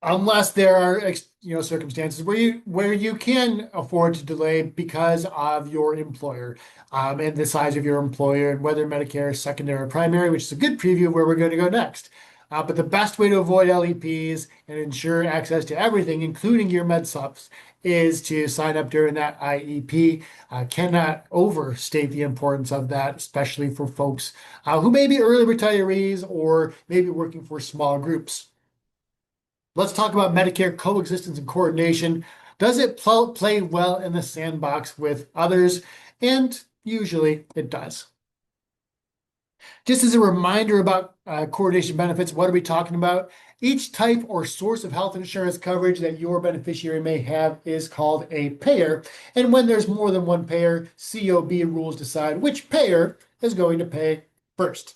Unless there are circumstances where you can afford to delay because of your employer and the size of your employer and whether Medicare is secondary or primary, which is a good preview of where we're going to go next. But the best way to avoid LEPs and ensure access to everything, including your med subs, is to sign up during that IEP. Cannot overstate the importance of that, especially for folks who may be early retirees or maybe working for small groups. Let's talk about Medicare coexistence and coordination. Does it play well in the sandbox with others? And usually it does. Just as a reminder about coordination benefits, what are we talking about? Each type or source of health insurance coverage that your beneficiary may have is called a payer. And when there's more than one payer, COB rules decide which payer is going to pay first.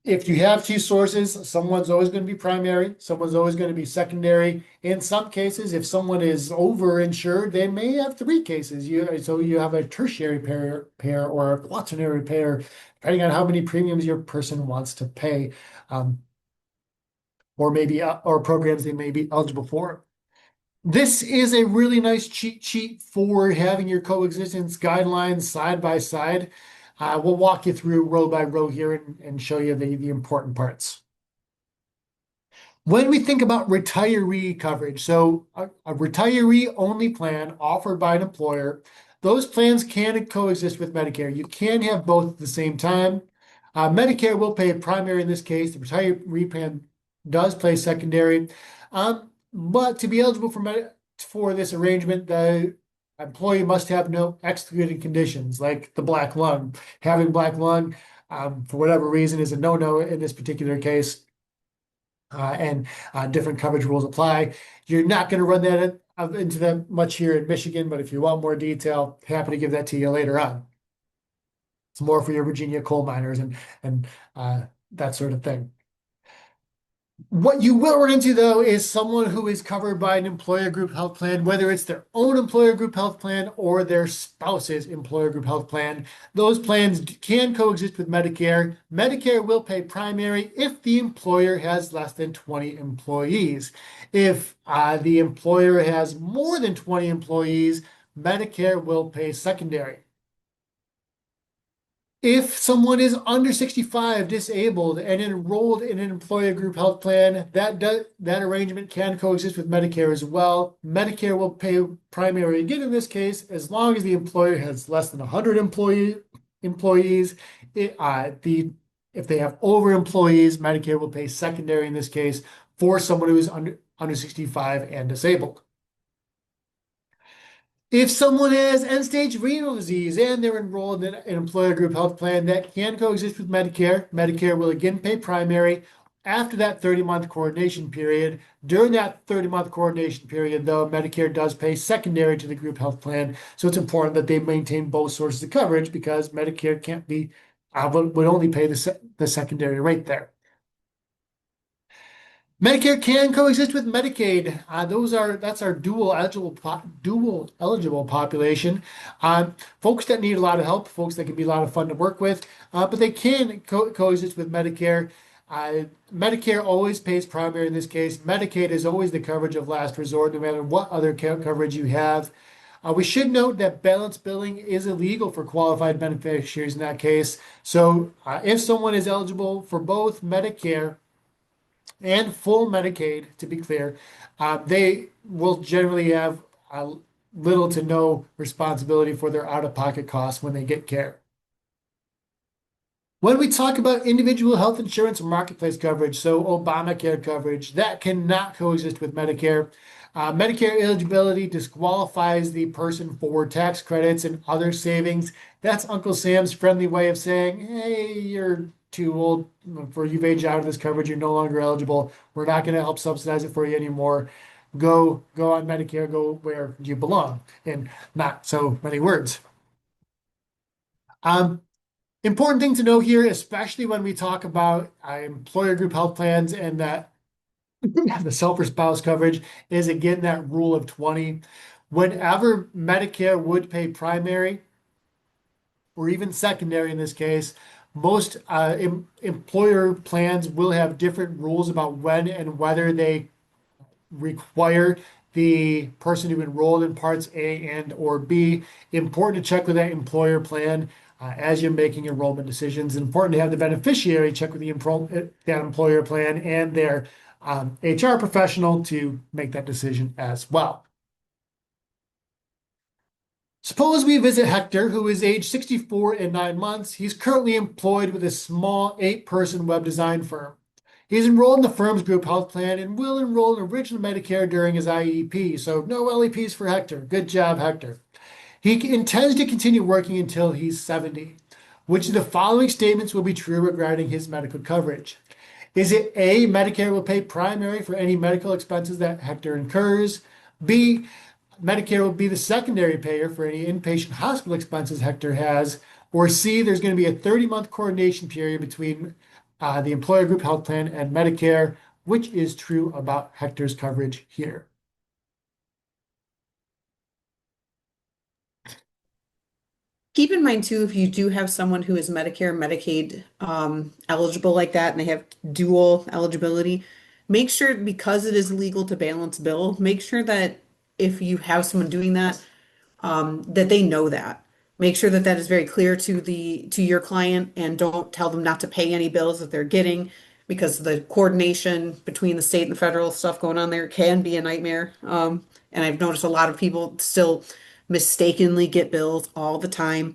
If you have two sources, someone's always going to be primary, someone's always going to be secondary. In some cases, if someone is overinsured, they may have three cases. So you have a tertiary pair or a quaternary pair, depending on how many premiums your person wants to pay, um, or maybe or programs they may be eligible for. This is a really nice cheat sheet for having your coexistence guidelines side by side. We'll walk you through row by row here and show you the important parts. When we think about retiree coverage, so a retiree only plan offered by an employer, those plans can coexist with Medicare. You can have both at the same time. Medicare will pay primary in this case. The retiree plan does pay secondary. But to be eligible for this arrangement, the employee must have no excluding conditions like the black lung. Having black lung, for whatever reason, is a no-no in this particular case. And different coverage rules apply. You're not going to run that into that much here in Michigan, but if you want more detail, happy to give that to you later on. It's more for your Virginia coal miners and that sort of thing. What you will run into, though, is someone who is covered by an employer group health plan, whether it's their own employer group health plan or their spouse's employer group health plan. Those plans can coexist with Medicare. Medicare will pay primary if the employer has less than 20 employees. If the employer has more than 20 employees, Medicare will pay secondary. If someone is under 65, disabled, and enrolled in an employer group health plan, that arrangement can coexist with Medicare as well. Medicare will pay primary again in this case, as long as the employer has less than 100 employees. If they have over employees, Medicare will pay secondary in this case for someone who is under 65 and disabled. If someone has end-stage renal disease and they're enrolled in an employer group health plan, that can coexist with Medicare. Medicare will again pay primary after that 30-month coordination period. During that 30-month coordination period, though, Medicare does pay secondary to the group health plan. So it's important that they maintain both sources of coverage because Medicare can't be, would only pay the secondary rate there. Medicare can coexist with Medicaid. That's our dual eligible population. Folks that need a lot of help, folks that can be a lot of fun to work with, but they can coexist with Medicare. Medicare always pays primary in this case. Medicaid is always the coverage of last resort, no matter what other coverage you have. We should note that balance billing is illegal for qualified beneficiaries in that case. So if someone is eligible for both Medicare and full Medicaid, to be clear, they will generally have little to no responsibility for their out-of-pocket costs when they get care. When we talk about individual health insurance marketplace coverage, so Obamacare coverage, that cannot coexist with Medicare. Medicare eligibility disqualifies the person for tax credits and other savings. That's Uncle Sam's friendly way of saying, hey, you're too old you've aged out of this coverage. You're no longer eligible. We're not going to help subsidize it for you anymore. Go on Medicare, go where you belong, in not so many words. Important thing to know here, especially when we talk about employer group health plans and that the self or spouse coverage, is again that rule of 20. Whenever Medicare would pay primary or even secondary in this case, most employer plans will have different rules about when and whether they require the person to enroll in parts A and or B. Important to check with that employer plan as you're making enrollment decisions. Important to have the beneficiary check with that employer plan and their HR professional to make that decision as well. Suppose we visit Hector, who is age 64 and 9 months. He's currently employed with a small 8-person web design firm. He's enrolled in the firm's group health plan and will enroll in original Medicare during his IEP. So no LEPs for Hector. Good job, Hector. He intends to continue working until he's 70. Which of the following statements will be true regarding his medical coverage? Is it A, Medicare will pay primary for any medical expenses that Hector incurs? B, Medicare will be the secondary payer for any inpatient hospital expenses Hector has? Or C, there's going to be a 30-month coordination period between the employer group health plan, and Medicare. Which is true about Hector's coverage here? Keep in mind too, if you do have someone who is Medicare, Medicaid eligible like that, and they have dual eligibility, make sure because it is legal to balance bill, make sure that if you have someone doing that, that they know that. Make sure that that is very clear to your client, and don't tell them not to pay any bills that they're getting, because the coordination between the state and the federal stuff going on there can be a nightmare. And I've noticed a lot of people still mistakenly get bills all the time.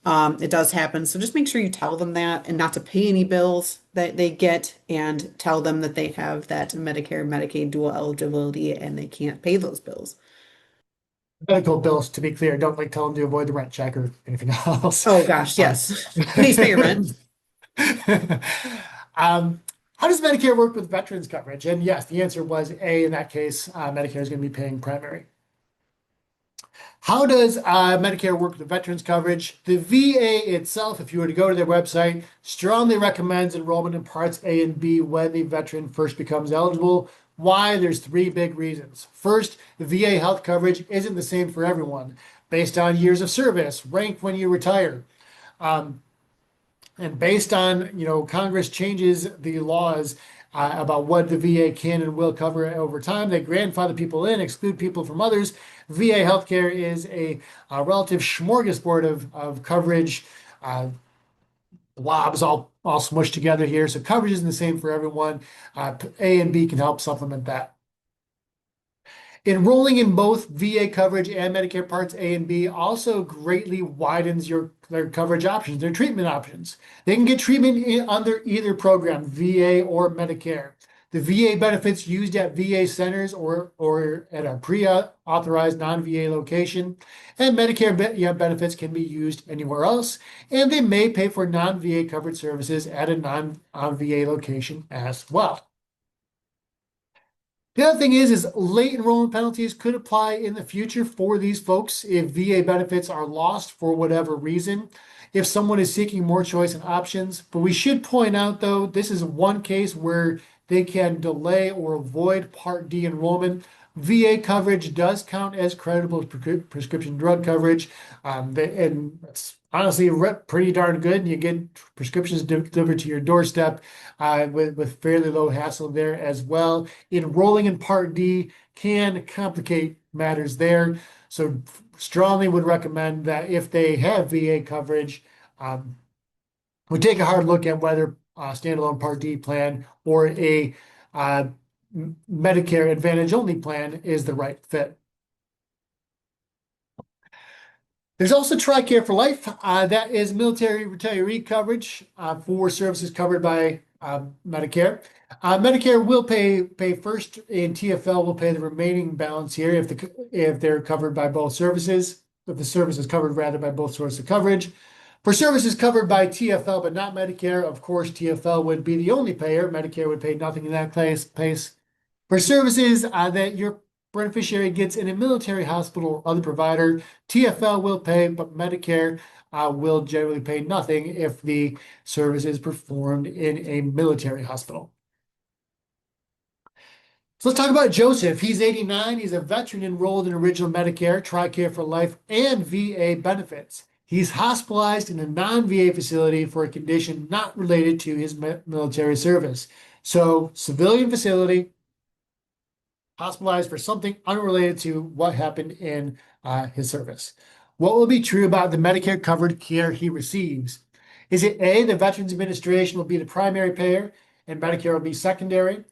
It does happen. So just make sure you tell them that, and not to pay any bills that they get, and tell them that they have that Medicare, Medicaid dual eligibility and they can't pay those bills. Medical bills, to be clear, don't like tell them to avoid the rent check or anything else. Oh gosh, Um, yes. Please pay your rent. how does Medicare work with veterans coverage? And yes, the answer was A in that case. Medicare is going to be paying primary. How does Medicare work with veterans coverage? The VA itself, if you were to go to their website, strongly recommends enrollment in Parts A and B when the veteran first becomes eligible. Why? There's three big reasons. First, the VA health coverage isn't the same for everyone, based on years of service, rank when you retire. And based on, Congress changes the laws about what the VA can and will cover over time. They grandfather people in, exclude people from others. VA healthcare is a relative smorgasbord of coverage, blobs all smushed together here. So coverage isn't the same for everyone. A and B can help supplement that. Enrolling in both VA coverage and Medicare Parts A and B also greatly widens their coverage options, their treatment options. They can get treatment under either program, VA or Medicare. The VA benefits used at VA centers or at a pre-authorized non-VA location, and Medicare benefits can be used anywhere else, and they may pay for non-VA covered services at a non-VA location as well. The other thing is late enrollment penalties could apply in the future for these folks if VA benefits are lost for whatever reason, if someone is seeking more choice and options. But we should point out, though, this is one case where they can delay or avoid Part D enrollment. VA coverage does count as creditable prescription drug coverage, and it's honestly pretty darn good. And you get prescriptions delivered to your doorstep with fairly low hassle there as well. Enrolling in Part D can complicate matters there. So strongly would recommend that if they have VA coverage, we take a hard look at whether a standalone Part D plan or a Medicare Advantage only plan is the right fit. There's also TricareForLife. That is military retiree coverage for services covered by Medicare. Medicare will pay first, and TFL will pay the remaining balance here if they're covered by both services. If the service is covered rather by both sources of coverage. For services covered by TFL but not Medicare, of course, TFL would be the only payer. Medicare would pay nothing in that case. For services that your beneficiary gets in a military hospital or other provider, TFL will pay, but Medicare will generally pay nothing if the service is performed in a military hospital. So let's talk about Joseph. He's 89. He's a veteran enrolled in original Medicare, TricareForLife, and VA benefits. He's hospitalized in a non-VA facility for a condition not related to his military service. So, civilian facility, hospitalized for something unrelated to what happened in his service. What will be true about the Medicare covered care he receives? Is it A, the Veterans Administration will be the primary payer and Medicare will be secondary?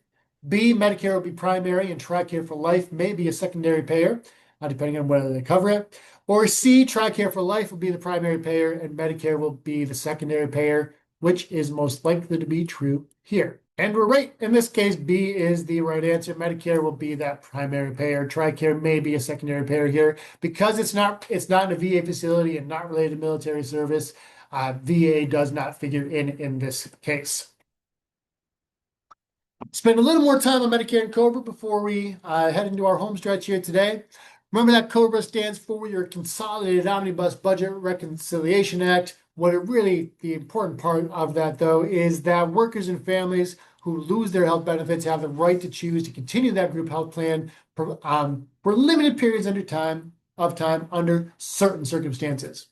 B, Medicare will be primary and TricareForLife may be a secondary payer, depending on whether they cover it. Or C, TricareForLife will be the primary payer and Medicare will be the secondary payer, which is most likely to be true here. And we're right. In this case, B is the right answer. Medicare will be that primary payer. TRICARE may be a secondary payer here. Because it's not in a VA facility and not related to military service, VA does not figure in this case. Spend a little more time on Medicare and COBRA before we head into our home stretch here today. Remember that COBRA stands for your Consolidated Omnibus Budget Reconciliation Act, The important part of that though is that workers and families who lose their health benefits have the right to choose to continue that group health plan for limited periods of time under certain circumstances.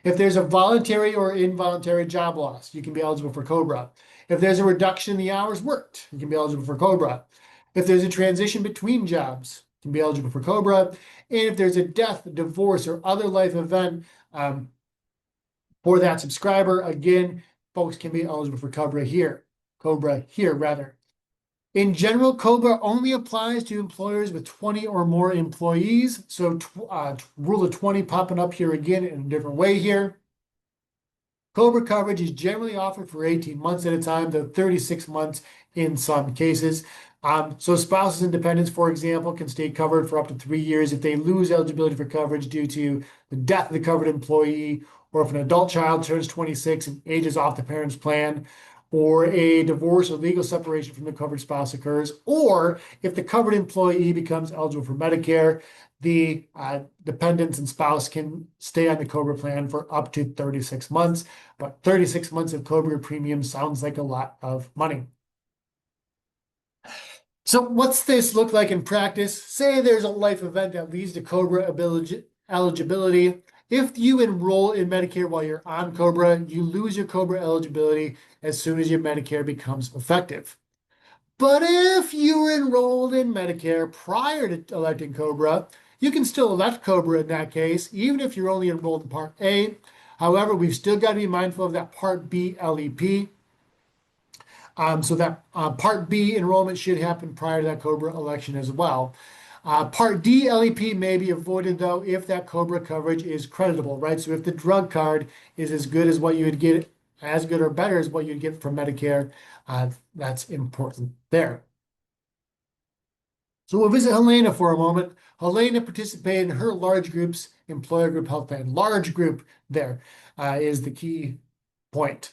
If there's a voluntary or involuntary job loss, you can be eligible for COBRA. If there's a reduction in the hours worked, you can be eligible for COBRA. If there's a transition between jobs, you can be eligible for COBRA. And if there's a death, divorce, or other life event for that subscriber, again, folks can be eligible for COBRA here rather. In general, COBRA only applies to employers with 20 or more employees. So rule of 20 popping up here again in a different way here. COBRA coverage is generally offered for 18 months at a time, though 36 months in some cases. So spouses and dependents, for example, can stay covered for up to 3 years if they lose eligibility for coverage due to the death of the covered employee, or if an adult child turns 26 and ages off the parent's plan, or a divorce or legal separation from the covered spouse occurs, or if the covered employee becomes eligible for Medicare, the dependents and spouse can stay on the COBRA plan for up to 36 months. But 36 months of COBRA premium sounds like a lot of money. So what's this look like in practice? Say there's a life event that leads to COBRA eligibility. If you enroll in Medicare while you're on COBRA, you lose your COBRA eligibility as soon as your Medicare becomes effective. But if you were enrolled in Medicare prior to electing COBRA, you can still elect COBRA in that case, even if you're only enrolled in Part A. However, we've still got to be mindful of that Part B LEP. So that Part B enrollment should happen prior to that COBRA election as well. Part D LEP may be avoided though if that COBRA coverage is creditable, right? So if the drug card is as good as what you would get, as good or better as what you'd get from Medicare, that's important there. So we'll visit Helena for a moment. Helena participated in her large group's employer group health plan. Large group there is the key point.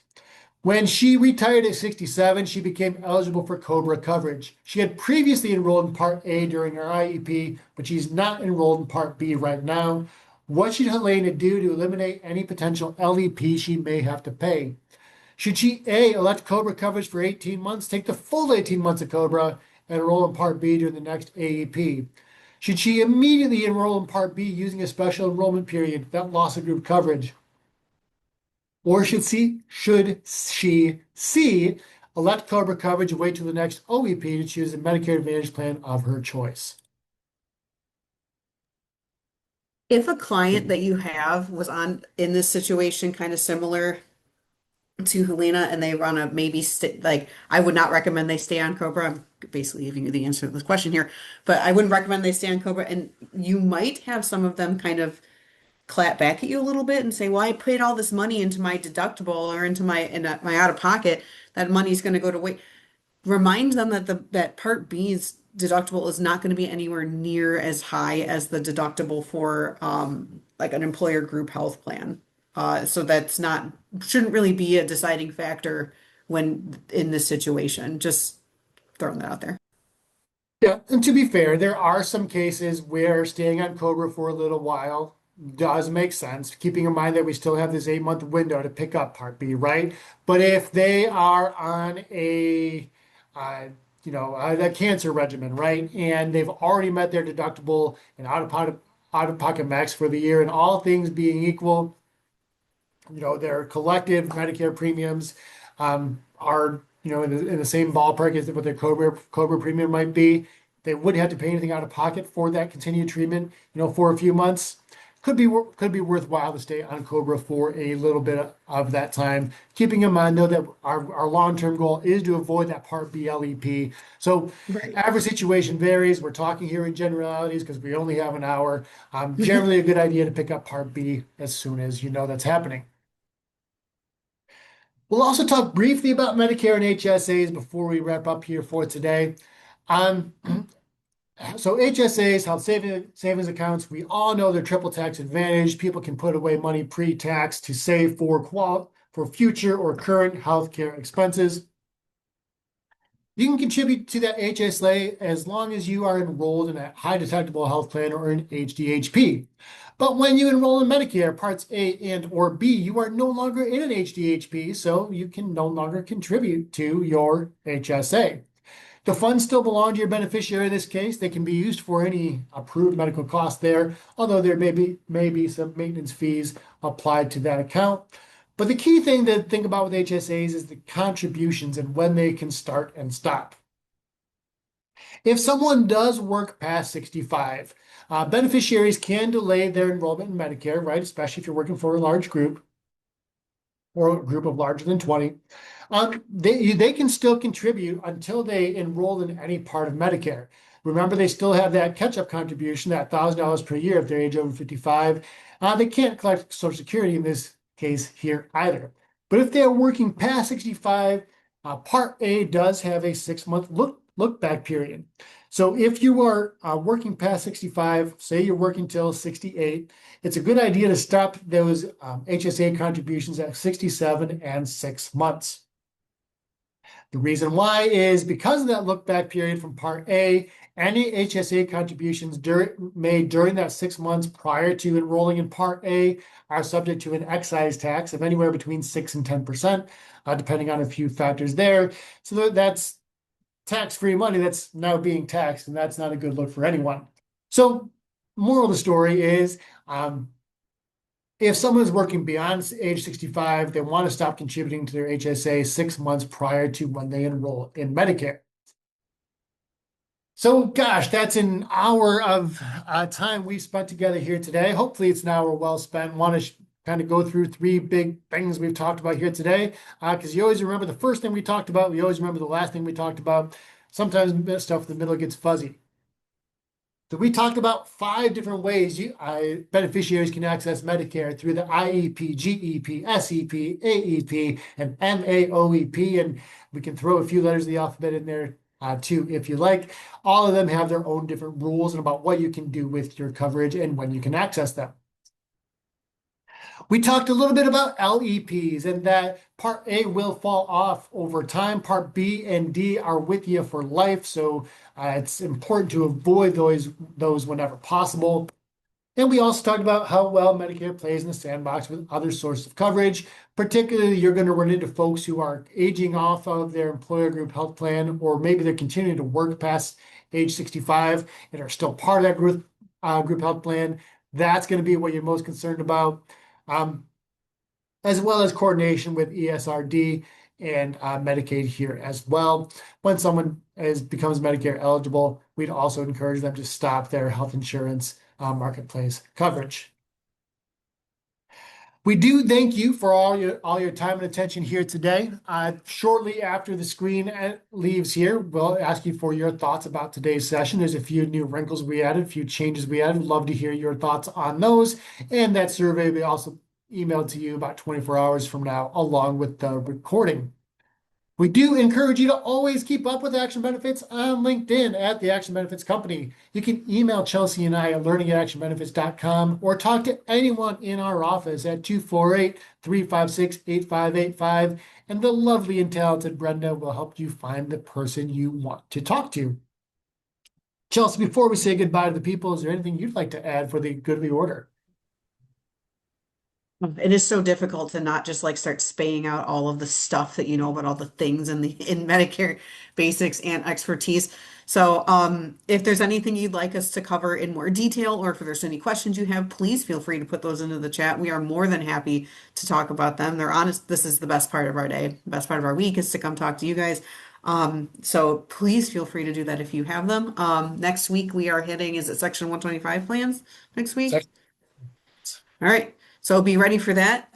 When she retired at 67, she became eligible for COBRA coverage. She had previously enrolled in Part A during her IEP, but she's not enrolled in Part B right now. What should Helena do to eliminate any potential LEP she may have to pay? Should she A, elect COBRA coverage for 18 months, take the full 18 months of COBRA, and enroll in Part B during the next AEP? Should she immediately enroll in Part B using a special enrollment period, that loss of group coverage? Or should she C, elect COBRA coverage and wait till the next OEP to choose a Medicare Advantage plan of her choice? If a client that you have was on in this situation, kind of similar to Helena, and they want to maybe like, I would not recommend they stay on Cobra. I'm basically giving you the answer to this question here, but I wouldn't recommend they stay on Cobra. And you might have some of them kind of clap back at you a little bit and say, well, I paid all this money into my deductible or into my out of pocket. That money's going to go to wait. Remind them that that Part B's deductible is not going to be anywhere near as high as the deductible for like an employer group health plan. So that's not shouldn't really be a deciding factor when in this situation. Just throwing that out there. Yeah, and to be fair, there are some cases where staying on COBRA for a little while does make sense, keeping in mind that we still have this 8-month window to pick up Part B, right? But if they are on uh, a cancer regimen, right, and they've already met their deductible and out-of-pocket max for the year, and all things being equal, their collective Medicare premiums are, in the same ballpark as what their COBRA premium might be. They wouldn't have to pay anything out of pocket for that continued treatment, for a few months. Could be worthwhile to stay on COBRA for a little bit of that time. Keeping in mind, though, that our long-term goal is to avoid that Part B LEP. So Right. every situation varies. We're talking here in generalities because we only have an hour. Generally a good idea to pick up Part B as soon as you know that's happening. We'll also talk briefly about Medicare and HSAs before we wrap up here for today. Um, so HSAs, health savings accounts, we all know they're triple tax advantage. People can put away money pre-tax to save for future or current healthcare expenses. You can contribute to that HSA as long as you are enrolled in a high deductible health plan or an HDHP. But when you enroll in Medicare Parts A and or B, you are no longer in an HDHP, so you can no longer contribute to your HSA. The funds still belong to your beneficiary in this case. They can be used for any approved medical cost there, although there may be some maintenance fees applied to that account. But the key thing to think about with HSAs is the contributions and when they can start and stop. If someone does work past 65, beneficiaries can delay their enrollment in Medicare, right? Especially if you're working for a large group or a group of larger than 20. They can still contribute until they enroll in any part of Medicare. Remember, they still have that catch-up contribution, that $1,000 per year if they're age over 55. They can't collect Social Security in this case here either. But if they're working past 65, Part A does have a 6-month look back period. So if you are working past 65, say you're working till 68, it's a good idea to stop those HSA contributions at 67 and 6 months. The reason why is because of that look back period from Part A, any HSA contributions made during that 6 months prior to enrolling in Part A are subject to an excise tax of anywhere between 6 and 10%, depending on a few factors there. So that's tax-free money that's now being taxed, and that's not a good look for anyone. So moral of the story is, if someone is working beyond age 65, they want to stop contributing to their HSA 6 months prior to when they enroll in Medicare. So, gosh, that's an hour of time we spent together here today. Hopefully, it's an hour well spent. Want to kind of go through 3 big things we've talked about here today, because you always remember the first thing we talked about. You always remember the last thing we talked about. Sometimes stuff in the middle gets fuzzy. So we talked about 5 different ways beneficiaries can access Medicare through the IEP, GEP, SEP, AEP, and MAOEP, and we can throw a few letters of the alphabet in there too if you like. All of them have their own different rules and about what you can do with your coverage and when you can access them. We talked a little bit about LEPs and that Part A will fall off over time. Part B and D are with you for life, so it's important to avoid those whenever possible. And we also talked about how well Medicare plays in the sandbox with other sources of coverage. Particularly, you're going to run into folks who are aging off of their employer group health plan, or maybe they're continuing to work past age 65 and are still part of that group health plan. That's going to be what you're most concerned about. As well as coordination with ESRD and Medicaid here as well. When someone becomes Medicare eligible, we'd also encourage them to stop their health insurance marketplace coverage. We do thank you for all your time and attention here today. Shortly after the screen leaves here, we'll ask you for your thoughts about today's session. There's a few new wrinkles we added, a few changes we added. Love to hear your thoughts on those. And that survey will be also emailed to you about 24 hours from now, along with the recording. We do encourage you to always keep up with Action Benefits on LinkedIn at the Action Benefits Company. You can email Chelsea and I at learning@actionbenefits.com or talk to anyone in our office at 248-356-8585. And the lovely and talented Brenda will help you find the person you want to talk to. Chelsea, before we say goodbye to the people, is there anything you'd like to add for the good of the order? It is so difficult to not just like start spaying out all of the stuff that you know about all the things in Medicare basics and expertise. So if there's anything you'd like us to cover in more detail, or if there's any questions you have, please feel free to put those into the chat. We are more than happy to talk about them. They're honest. This is the best part of our day. The best part of our week is to come talk to you guys. So please feel free to do that if you have them. Next week we are hitting, is it Section 125 plans next week? All right. So be ready for that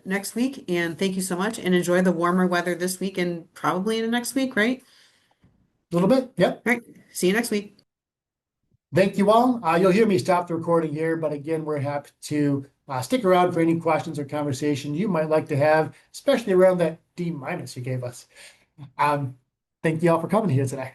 next week. And thank you so much. And enjoy the warmer weather this week and probably in the next week, right? A little bit, yep. All right. See you next week. Thank you all. You'll hear me stop the recording here, but again, we're happy to stick around for any questions or conversation you might like to have, especially around that D- you gave us. Thank you all for coming here today.